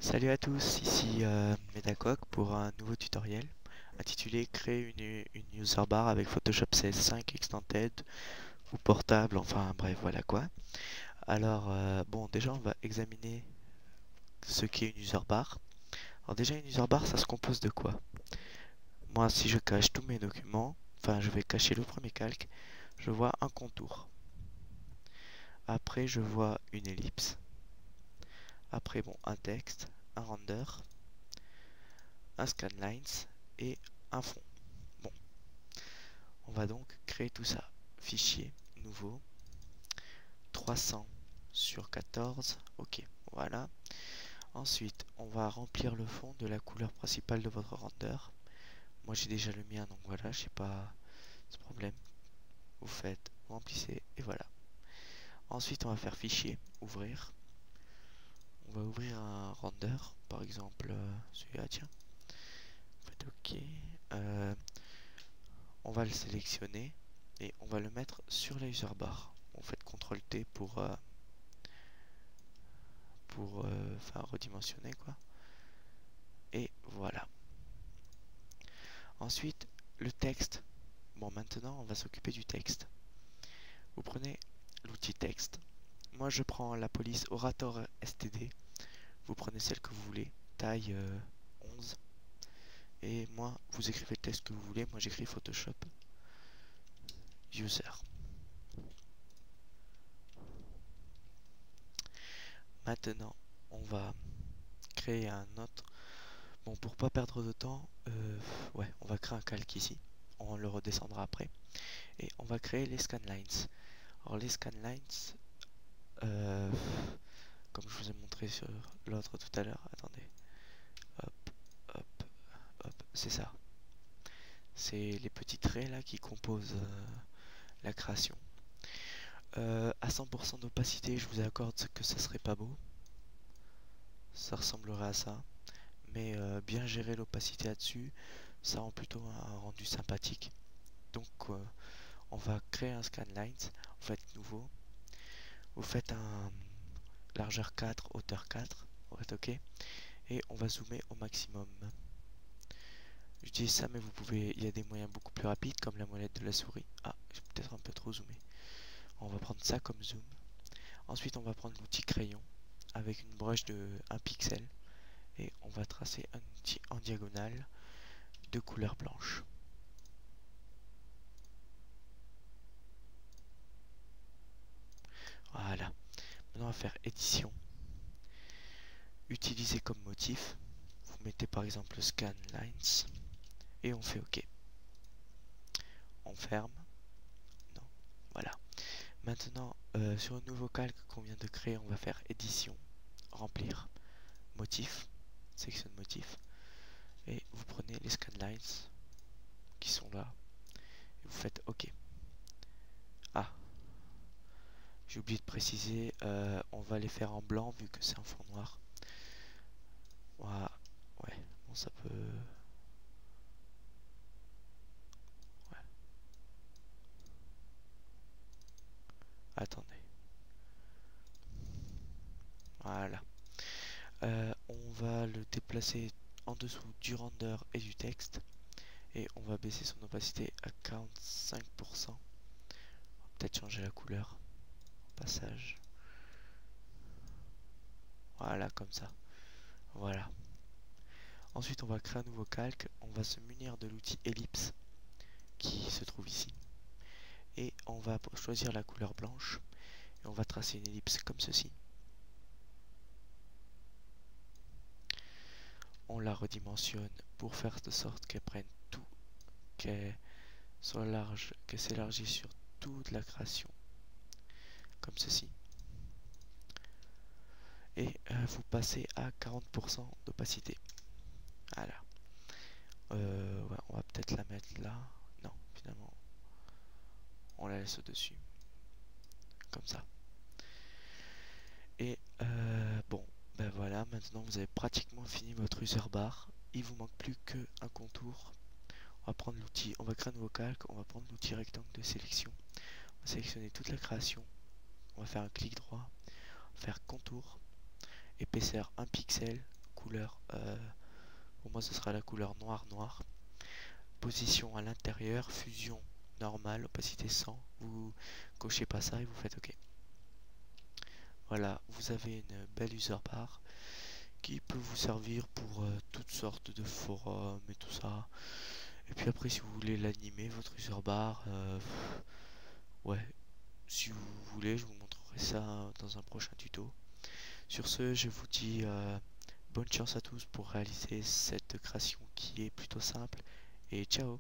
Salut à tous, ici Medacoq pour un nouveau tutoriel intitulé Créer une user bar avec Photoshop CS5 Extended ou portable, enfin bref voilà quoi. Alors bon, déjà on va examiner ce qu'est une user bar. Alors déjà une user bar, ça se compose de quoi? Moi, si je cache tous mes documents, enfin je vais cacher le premier calque, je vois un contour. Après je vois une ellipse. Après bon, un texte, un render, un scanlines et un fond. Bon, on va donc créer tout ça. Fichier, nouveau, 300 sur 14, ok, voilà. Ensuite, on va remplir le fond de la couleur principale de votre render. Moi j'ai déjà le mien, donc voilà, j'ai pas ce problème. Vous faites, vous remplissez, et voilà. Ensuite, on va faire fichier, ouvrir. On va ouvrir un render, par exemple celui-là, tiens. Vous faites ok. On va le sélectionner et on va le mettre sur la user bar. On fait CTRL T pour redimensionner quoi. Et voilà. Ensuite, le texte. Bon, maintenant, on va s'occuper du texte. Vous prenez l'outil texte. Moi, je prends la police Orator STD. Vous prenez celle que vous voulez, taille 11. Et moi, vous écrivez le texte que vous voulez. Moi, j'écris Photoshop User. Maintenant, on va créer un autre. Bon, pour pas perdre de temps, ouais, on va créer un calque ici. On le redescendra après. Et on va créer les scanlines. Alors les scanlines, euh, comme je vous ai montré sur l'autre tout à l'heure, attendez, hop, hop, hop, c'est ça. C'est les petits traits là qui composent la création. À 100% d'opacité, je vous accorde que ça serait pas beau. Ça ressemblerait à ça. Mais bien gérer l'opacité là-dessus, ça rend plutôt un rendu sympathique. Donc on va créer un scanlines. Vous faites nouveau. Vous faites un largeur 4, hauteur 4. Vous faites OK. Et on va zoomer au maximum. Je dis ça, mais vous pouvez, il y a des moyens beaucoup plus rapides comme la molette de la souris. Ah, j'ai peut-être un peu trop zoomé. On va prendre ça comme zoom. Ensuite, on va prendre l'outil crayon avec une broche de 1 pixel et on va tracer un outil en diagonale de couleur blanche. Voilà. Maintenant, on va faire édition. Utiliser comme motif. Vous mettez par exemple scan lines et on fait OK. On ferme. Non. Voilà. Maintenant, sur un nouveau calque qu'on vient de créer, on va faire édition, remplir, motif, section de motif, et vous prenez les scanlines qui sont là, et vous faites OK. Ah, j'ai oublié de préciser, on va les faire en blanc vu que c'est un fond noir. Voilà, ouais, bon ça peut... Ouais. Attendez. Voilà. On va le déplacer en dessous du render et du texte. Et on va baisser son opacité à 45%. On va peut-être changer la couleur. Passage. Voilà, comme ça. Voilà. Ensuite, on va créer un nouveau calque. On va se munir de l'outil ellipse qui se trouve ici. Et on va choisir la couleur blanche. Et on va tracer une ellipse comme ceci. On la redimensionne pour faire de sorte qu'elle prenne tout, qu'elle soit large, qu'elle s'élargisse sur toute la création. Comme ceci. Et vous passez à 40% d'opacité. Voilà. Ouais, on va peut-être la mettre là. Non, finalement, on la laisse au-dessus. Comme ça. Et bon, ben voilà, maintenant vous avez pratiquement fini votre user bar. Il vous manque plus qu'un contour. On va prendre l'outil, on va créer un nouveau calque, on va prendre l'outil rectangle de sélection. On va sélectionner toute la création. On va faire un clic droit, faire contour, épaisseur 1 pixel, couleur, pour moi ce sera la couleur noir. Position à l'intérieur, fusion normale, opacité 100. Vous cochez pas ça et vous faites OK. Voilà, vous avez une belle user bar qui peut vous servir pour toutes sortes de forums et tout ça. Et puis après, si vous voulez l'animer, votre user bar, ouais, si vous voulez, je vous montrerai ça dans un prochain tuto. Sur ce, je vous dis bonne chance à tous pour réaliser cette création qui est plutôt simple et ciao!